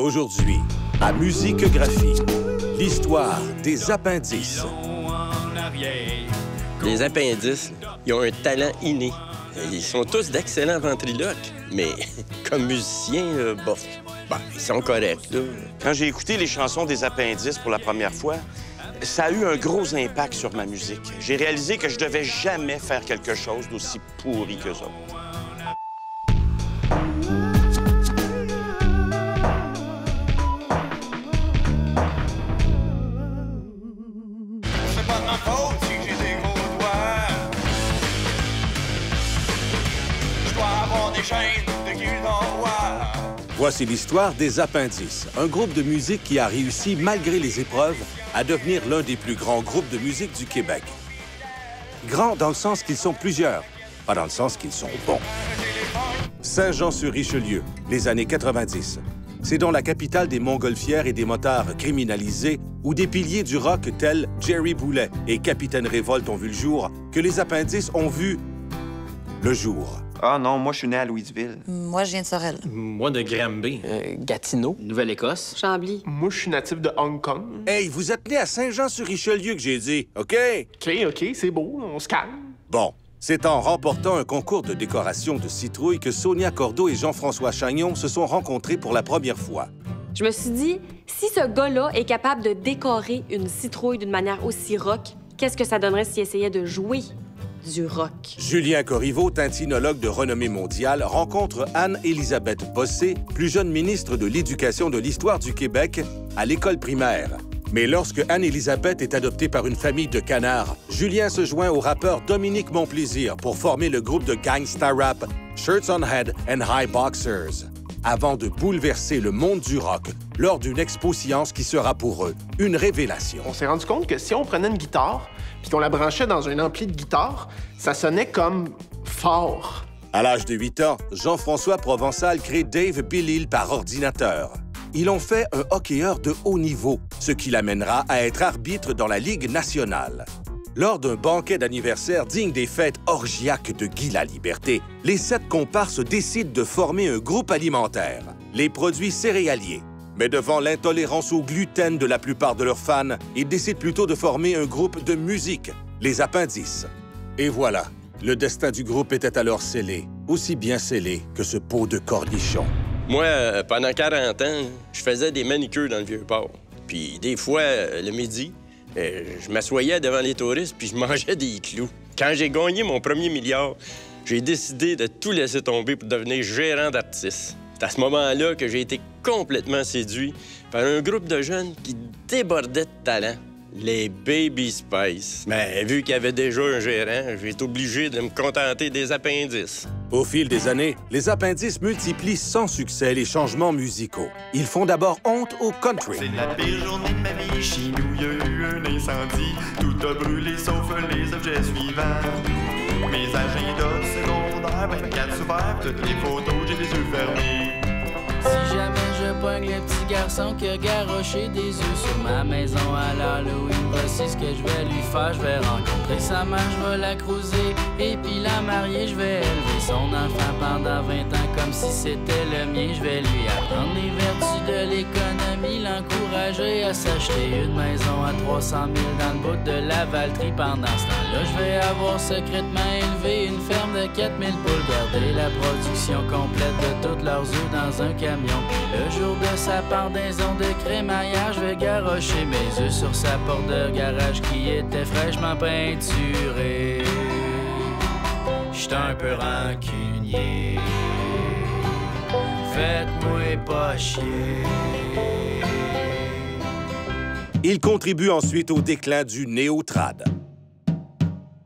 Aujourd'hui, à Musicographie, l'histoire des appendices. Les appendices, ils ont un talent inné. Ils sont tous d'excellents ventriloques, mais comme musiciens, bof, ben, ils sont corrects, là. Quand j'ai écouté les chansons des appendices pour la première fois, ça a eu un gros impact sur ma musique. J'ai réalisé que je devais jamais faire quelque chose d'aussi pourri qu'eux autres. C'est pas de ma faute si j'ai des gros doigts. Je dois avoir des chaînes de guildois. Voici l'histoire des appendices, un groupe de musique qui a réussi, malgré les épreuves, à devenir l'un des plus grands groupes de musique du Québec. Grands dans le sens qu'ils sont plusieurs, pas dans le sens qu'ils sont bons. Saint-Jean-sur-Richelieu, les années 90. C'est dans la capitale des montgolfières et des motards criminalisés, où des piliers du rock tels Jerry Boulet et Capitaine Révolte ont vu le jour, que les appendices ont vu le jour. Ah non, moi, je suis né à Louisville. Moi, je viens de Sorel. Moi, de Granby. Gatineau. Nouvelle-Écosse. Chambly. Moi, je suis natif de Hong Kong. Hey, vous êtes né à Saint-Jean-sur-Richelieu que j'ai dit, OK? OK, c'est beau, on se calme. Bon, c'est en remportant un concours de décoration de citrouilles que Sonia Cordeau et Jean-François Chagnon se sont rencontrés pour la première fois. Je me suis dit, si ce gars-là est capable de décorer une citrouille d'une manière aussi rock, qu'est-ce que ça donnerait s'il essayait de jouer du rock? Julien Corriveau, tintinologue de renommée mondiale, rencontre Anne-Élisabeth Bossé, plus jeune ministre de l'Éducation de l'Histoire du Québec, à l'école primaire. Mais lorsque Anne-Élisabeth est adoptée par une famille de canards, Julien se joint au rappeur Dominique Montplaisir pour former le groupe de gangsta rap Shirts on Head and High Boxers, avant de bouleverser le monde du rock lors d'une expo-science qui sera pour eux une révélation. On s'est rendu compte que si on prenait une guitare puis qu'on la branchait dans un ampli de guitare, ça sonnait comme fort. À l'âge de 8 ans, Jean-François Provençal crée Dave Bellil par ordinateur. Ils ont fait un hockeyeur de haut niveau, ce qui l'amènera à être arbitre dans la Ligue nationale. Lors d'un banquet d'anniversaire digne des fêtes orgiaques de Guy Laliberté, les 7 comparses décident de former un groupe alimentaire, les produits céréaliers. Mais devant l'intolérance au gluten de la plupart de leurs fans, ils décident plutôt de former un groupe de musique, les appendices. Et voilà, le destin du groupe était alors scellé, aussi bien scellé que ce pot de cornichon. Moi, pendant 40 ans, je faisais des manicures dans le Vieux-Port. Puis des fois, le midi, je m'assoyais devant les touristes puis je mangeais des clous. Quand j'ai gagné mon premier milliard, j'ai décidé de tout laisser tomber pour devenir gérant d'artistes. C'est à ce moment-là que j'ai été complètement séduit par un groupe de jeunes qui débordaient de talent, les Baby Spice. Mais vu qu'il y avait déjà un gérant, j'ai été obligé de me contenter des appendices. Au fil des années, les appendices multiplient sans succès les changements musicaux. Ils font d'abord honte au country. C'est la pire journée de ma vie. Chez nous, il y a eu un incendie. Tout a brûlé sauf les objets suivants. Mes agendas secondaires, 24 ouverts, toutes les photos, j'ai les yeux fermés. Si jamais je pogne le petit garçon qui a garoché des œufs sur ma maison à l'Halloween, voici ce que je vais lui faire. Je vais rencontrer sa mère, je vais la cruiser, et puis la marier. Je vais élever son enfant pendant 20 ans comme si c'était le mien. Je vais lui apprendre les vertus de l'économie, l'encourager à s'acheter une maison à 300 000 dans le bout de la Valtrie. Pendant ce temps-là, je vais avoir secrètement élevé une ferme de 4000 poules, garder la production complète de toutes leurs œufs dans un camion. Puis le jour de sa pendaison de crémaillère, je vais garrocher mes œufs sur sa porte de garage qui était fraîchement peinturée. J'suis un peu rancunier, faites-moi pas chier. Il contribue ensuite au déclin du néo-trad.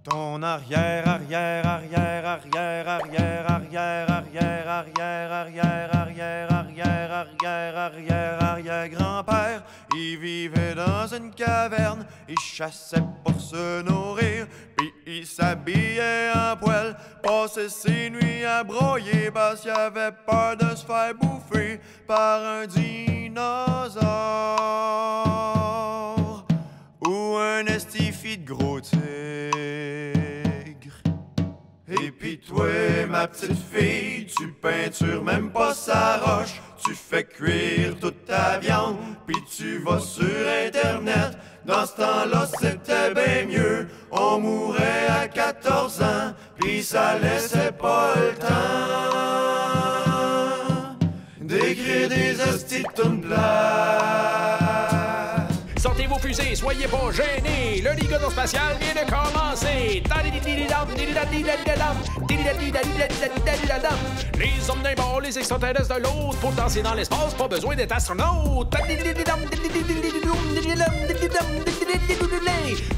Ton arrière, arrière, arrière, arrière, arrière, arrière, arrière, arrière, arrière, arrière, arrière, arrière, arrière, arrière, grand-père, il vivait dans une caverne, il chassait pour se nourrir, puis il s'habillait en poêle, passait ses nuits à broyer parce qu'il avait peur de se faire bouffer par un dinosaure ou un estifi de gros tigre. Et pis toi, ma petite fille, tu peintures même pas sa roche, tu tu fais cuire toute ta viande, puis tu vas sur Internet. Dans ce temps-là, c'était bien mieux. On mourait à 14 ans, puis ça laissait pas le temps d'écrire des hosties de tunes plates. Sortez vos fusées, soyez pas gênés. Le ligodon spatial vient de commencer. Les hommes d'un bord, les extraterrestres de l'autre. Pour danser dans l'espace, pas besoin d'être astronaute.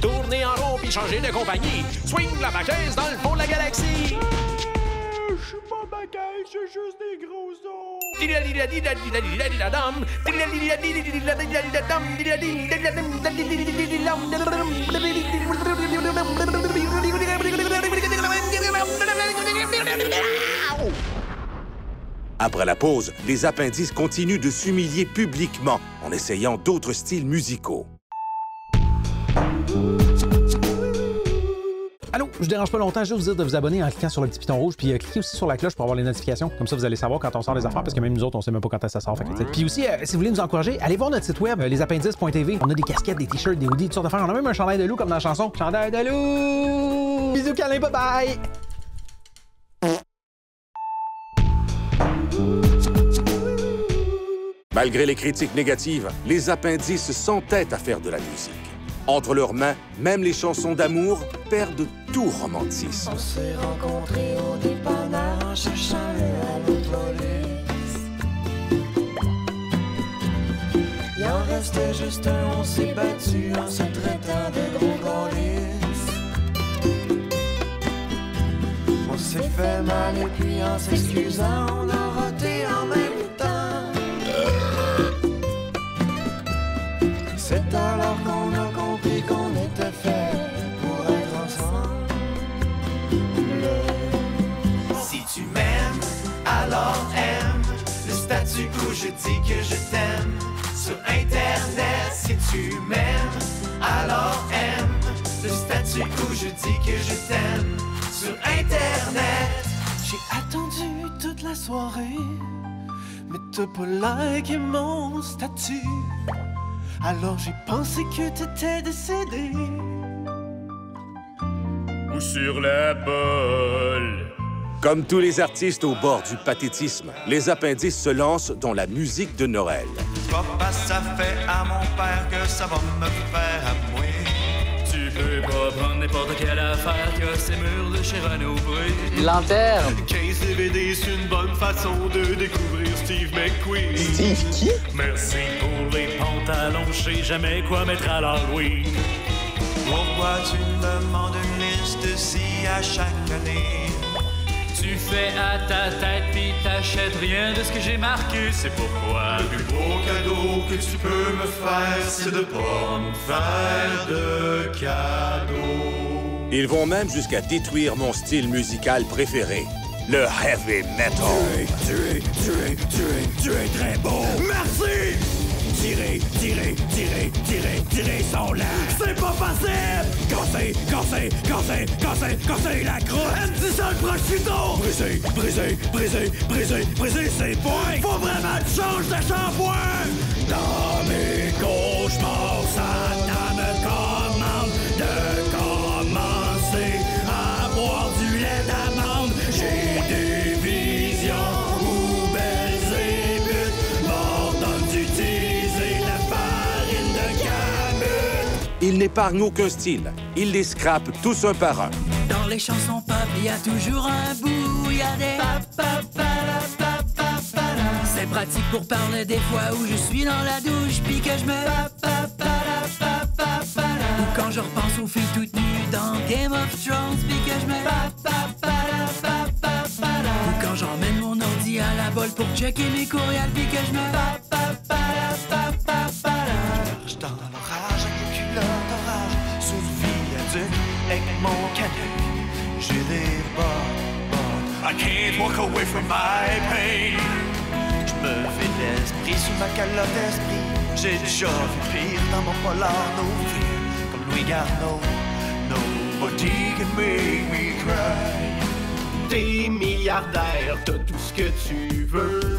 Tourner en rond puis changer de compagnie. Swing la baguette dans le fond de la galaxie. Je suis pas baguette, j'ai juste des gros os. Après la pause, les appendices continuent de s'humilier publiquement en essayant d'autres styles musicaux. Allô, je dérange pas longtemps, je vais vous dire de vous abonner en cliquant sur le petit piton rouge, puis cliquez aussi sur la cloche pour avoir les notifications. Comme ça, vous allez savoir quand on sort les affaires, parce que même nous autres, on sait même pas quand ça sort. Puis aussi, si vous voulez nous encourager, allez voir notre site web, lesappendices.tv. On a des casquettes, des t-shirts, des hoodies, toutes sortes d'affaires. On a même un chandail de loup comme dans la chanson. Chandail de loup! Bisous, câlin, bye bye! Malgré les critiques négatives, les appendices s'entêtent à faire de la musique. Entre leurs mains, même les chansons d'amour perdent tout romantisme. On s'est rencontrés au dépanneur en cherchant le halo police. Il en restait juste un, on s'est battu en se traitant de gros colis. On s'est fait mal et puis en s'excusant, on a roté en même temps. C'est alors qu'on a compris qu'on était fait pour être ensemble. Si tu m'aimes, alors aime le statu quo, je dis que je t'aime. Sur Internet, si tu m'aimes, alors aime le statu quo, je dis que je t'aime. Sur Internet, j'ai attendu toute la soirée, mais t'as pas liké mon statut. Alors j'ai pensé que t'étais décédé. Ou sur la bolle. Comme tous les artistes au bord du pathétisme, les appendices se lancent dans la musique de Noël. papa, ça fait à mon père que ça va me faire à moi. Tu peux pas prendre n'importe quelle affaire que ces murs de chez Renaud brillent. Lanterne. 15 DVD, c'est une bonne façon de découvrir Steve McQueen. Steve qui? Merci pour les pantalons, je sais jamais quoi mettre à l'Halloween. Pourquoi tu me demandes une liste si à chaque année? Tu fais à ta tête pis t'achètes rien de ce que j'ai marqué, c'est pourquoi. Le plus beau cadeau que tu peux me faire, c'est de pas me faire de cadeau. Ils vont même jusqu'à détruire mon style musical préféré, le heavy metal. Tu es très beau. Merci! Tirer son lait. C'est pas facile! Casser la croûte. MC sale prosciutto. Briser ses poings. Faut vraiment que tu changes de shampoing. Dans mes cauchemars, Satan me commande de commencer à boire du lait d'amande. J'ai des visions où Belzébuth m'ordonne d'utiliser la farine de Gamut. Il n'épargne aucun style. Il les scrape tous un par un. Dans les chansons pop, il y a toujours un bout, il y a des c'est pratique pour parler des fois où je suis dans la douche puis que je me ou quand je repense aux filles toutes nues dans Game of Thrones puis que je me ou quand j'emmène mon ordi à la bolle pour checker mes courriels puis que je me Je dans l'orage avec une culotte d'orage sous le viaduc avec mon canut. J'ai des bottes. I can't walk away from my pain. Je me fais l'esprit sous ma calotte d'esprit. J'ai déjà vu pire dans mon polar nos vies comme Louis Garneau. Nobody can make me cry. T'es milliardaire, t'as tout ce que tu veux.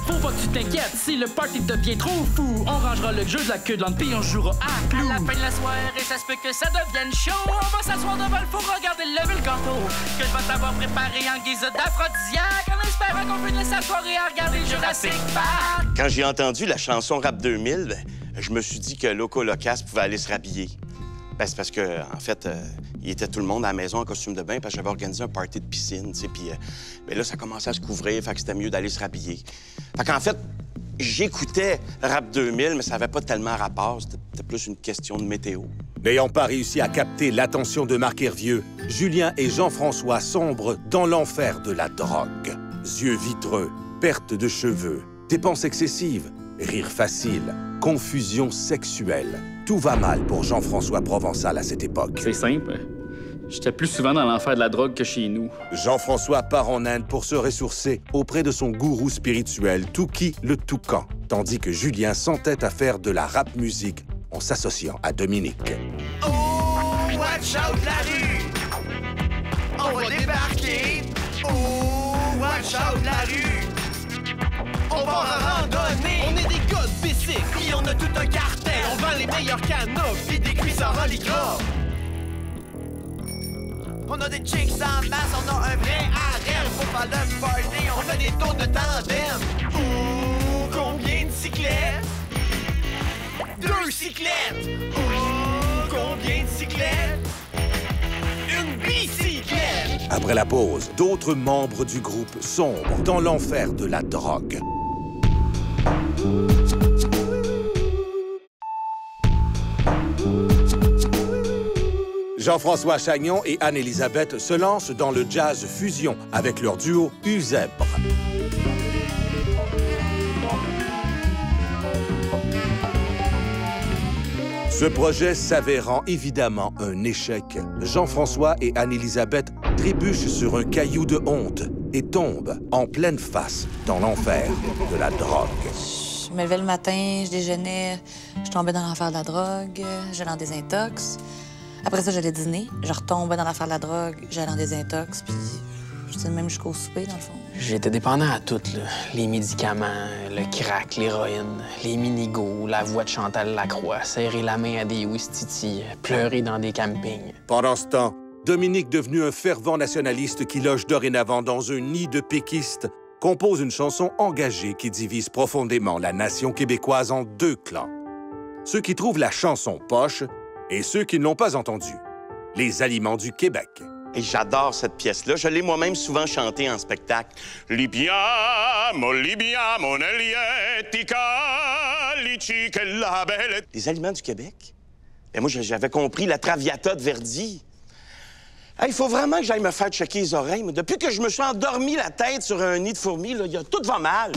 Faut pas que tu t'inquiètes, si le party devient trop fou, on rangera le jeu de la queue de l'âne puis on jouera à clou. À la fin de la soirée, ça se peut que ça devienne chaud. On va s'asseoir devant le four, regarder lever le gâteau que je vais t'avoir préparé en guise d'aphrodisiaque, en espérant qu'on finisse la soirée à regarder le Jurassic Park. Quand j'ai entendu la chanson Rap 2000, ben, je me suis dit que Loco Locas pouvait aller se rhabiller. Ben, c'est parce que, en fait, il était tout le monde à la maison en costume de bain parce que j'avais organisé un party de piscine, tu sais, puis ben là, ça commençait à se couvrir, fait que c'était mieux d'aller se rhabiller. Fait qu'en fait, j'écoutais Rap 2000, mais ça n'avait pas tellement rapport, c'était plus une question de météo. N'ayant pas réussi à capter l'attention de Marc Hervieux, Julien et Jean-François sombrent dans l'enfer de la drogue. Yeux vitreux, perte de cheveux, dépenses excessives, rire facile, confusion sexuelle. Tout va mal pour Jean-François Provençal à cette époque. C'est simple. J'étais plus souvent dans l'enfer de la drogue que chez nous. Jean-François part en Inde pour se ressourcer auprès de son gourou spirituel, Touki le Toucan, tandis que Julien s'entête à faire de la rap musique en s'associant à Dominique. Oh, watch out la rue! On va débarquer! Oh, watch out la rue! On va en randonnée! On est des gars de bicycle, puis on a tout un cartel! On vend les meilleurs canaux, puis des cuissards en licorne! On a des chicks en masse, on a un vrai harem! Faut pas le party, on fait des tours de tandem! Ouh, combien de cyclettes? 2 cyclettes! Oh, combien de cyclettes? Une bicyclette! Après la pause, d'autres membres du groupe sombrent dans l'enfer de la drogue. Jean-François Chagnon et Anne-Élisabeth se lancent dans le jazz fusion avec leur duo U-Zèbre. Ce projet s'avérant évidemment un échec, Jean-François et Anne-Élisabeth trébuchent sur un caillou de honte et tombent en pleine face dans l'enfer de la drogue. Je me levais le matin, je déjeunais, je tombais dans l'enfer de la drogue, j'allais en désintox. Après ça, j'allais dîner, je retombais dans l'affaire de la drogue, j'allais en désintox, puis j'étais même jusqu'au souper, dans le fond. J'étais dépendant à tout, là. Les médicaments, le crack, l'héroïne, les minigos, la voix de Chantal Lacroix, serrer la main à des Ouistiti, pleurer dans des campings. Pendant ce temps, Dominique, devenu un fervent nationaliste qui loge dorénavant dans un nid de péquistes, compose une chanson engagée qui divise profondément la nation québécoise en 2 clans. Ceux qui trouvent la chanson poche et ceux qui ne l'ont pas entendue. Les Aliments du Québec. Et j'adore cette pièce-là. Je l'ai moi-même souvent chantée en spectacle. Libia, mon Elietica, lichi, que la belle... Les Aliments du Québec? Et moi, j'avais compris la Traviata de Verdi. Il faut vraiment que j'aille me faire checker les oreilles. Mais depuis que je me suis endormi la tête sur un nid de fourmis, là, tout va mal.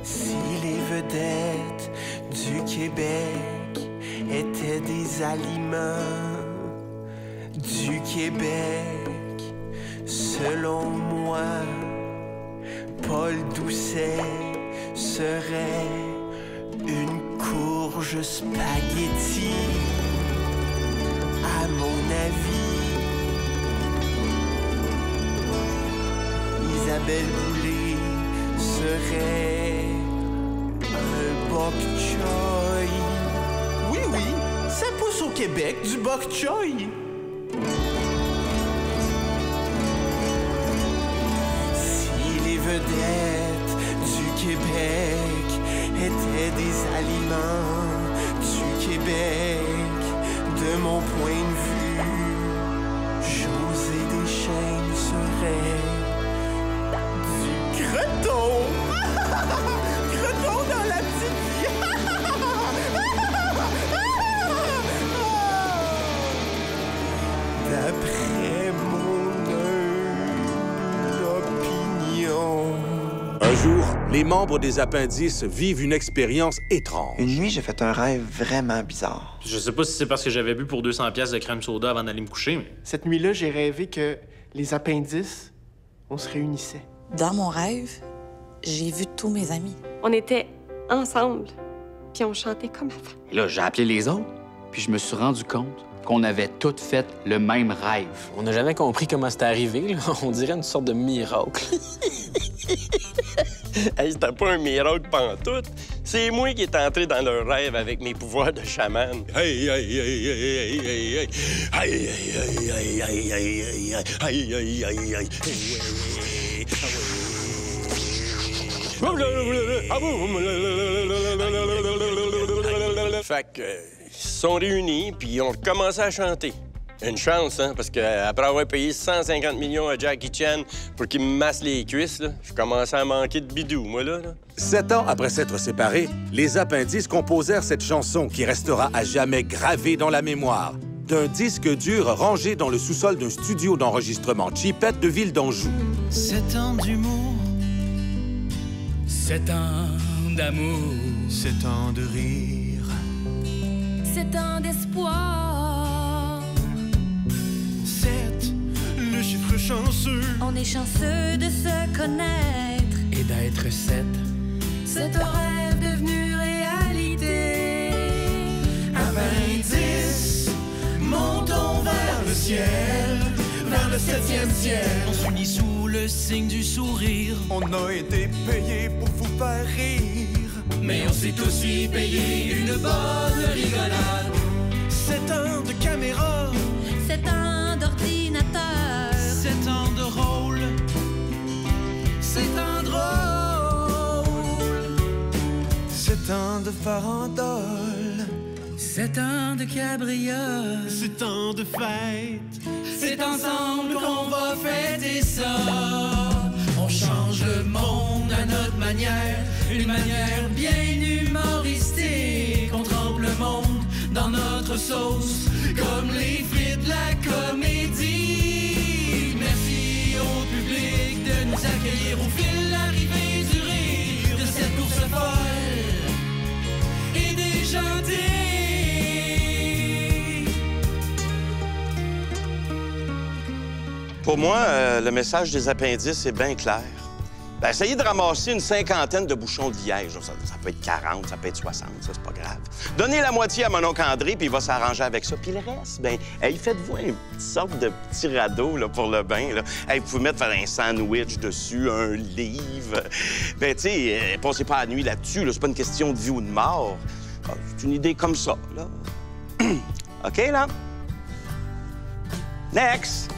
Si les vedettes du Québec étaient des aliments du Québec, selon moi, Paul Doucet serait une courge spaghetti, à mon avis. Isabelle Boulay serait un bok choy. Oui, oui, ça pousse au Québec, du bok choy. Si les vedettes du Québec étaient des aliments du Québec, de mon point de vue, José Deschênes serait du creton. Creton dans la petite vie. D'après mon humble opinion. Un jour, les membres des Appendices vivent une expérience étrange. Une nuit, j'ai fait un rêve vraiment bizarre. Je sais pas si c'est parce que j'avais bu pour 200$ de crème soda avant d'aller me coucher, mais... Cette nuit-là, j'ai rêvé que les Appendices, on se réunissait. Dans mon rêve, j'ai vu tous mes amis. On était ensemble, puis on chantait comme avant. Et là, j'ai appelé les autres, puis je me suis rendu compte qu'on avait toutes fait le même rêve. On n'a jamais compris comment c'était arrivé, là. On dirait une sorte de miracle. Hey, c'était pas un miracle pantoute. C'est moi qui est entré dans leur rêve avec mes pouvoirs de chaman. Hey, hey, hey, hey, hey, hey, hey. Hey, hey, hey, hey, hey, hey, hey, hey, hey, hey, hey. Fait que, ils se sont réunis, puis ils ont commencé à chanter. Une chance, hein, parce qu'après avoir payé 150 millions à Jackie Chan pour qu'il me masse les cuisses, là, je commençais à manquer de bidou, moi, là. 7 ans après s'être séparés, les Appendices composèrent cette chanson qui restera à jamais gravée dans la mémoire. D'un disque dur rangé dans le sous-sol d'un studio d'enregistrement cheapette de Ville d'Anjou. 7 ans d'humour, 7 ans d'amour, 7 ans de rire, 7 ans d'espoir. 7, le chiffre chanceux. On est chanceux de se connaître Et d'être 7. C'est un rêve devenu réalité. Appendice, montons vers le ciel, vers le 7e ciel. On s'unit sous le signe du sourire. On a été payé pour vous faire rire, mais on s'est aussi payé une bonne rigolade. 7 ans de caméra, 7 ans d'ordinateur, 7 ans de rôle, 7 ans drôle, 7 ans de farandole, 7 ans de cabriole, 7 ans de fête. C'est ensemble qu'on va fêter ça. On change le monde à notre manière, une manière bien humoristique. On trempe le monde dans notre sauce, comme les frites de la comédie. Merci au public de nous accueillir au fil l'arrivée du rire de cette course folle et déjantée. Pour moi, le message des Appendices est bien clair. Ben, essayez de ramasser une 50aine de bouchons de liège. Ça peut être 40, ça peut être 60, ça, c'est pas grave. Donnez la moitié à mon oncle André, puis il va s'arranger avec ça. Puis le reste, ben, hey, faites-vous une petite sorte de petit radeau là, pour le bain. Là. Hey, vous pouvez mettre un sandwich dessus, un livre. Ben, tu sais, passez pas la nuit là-dessus. Là. C'est pas une question de vie ou de mort. C'est une idée comme ça, là. OK, là? Next!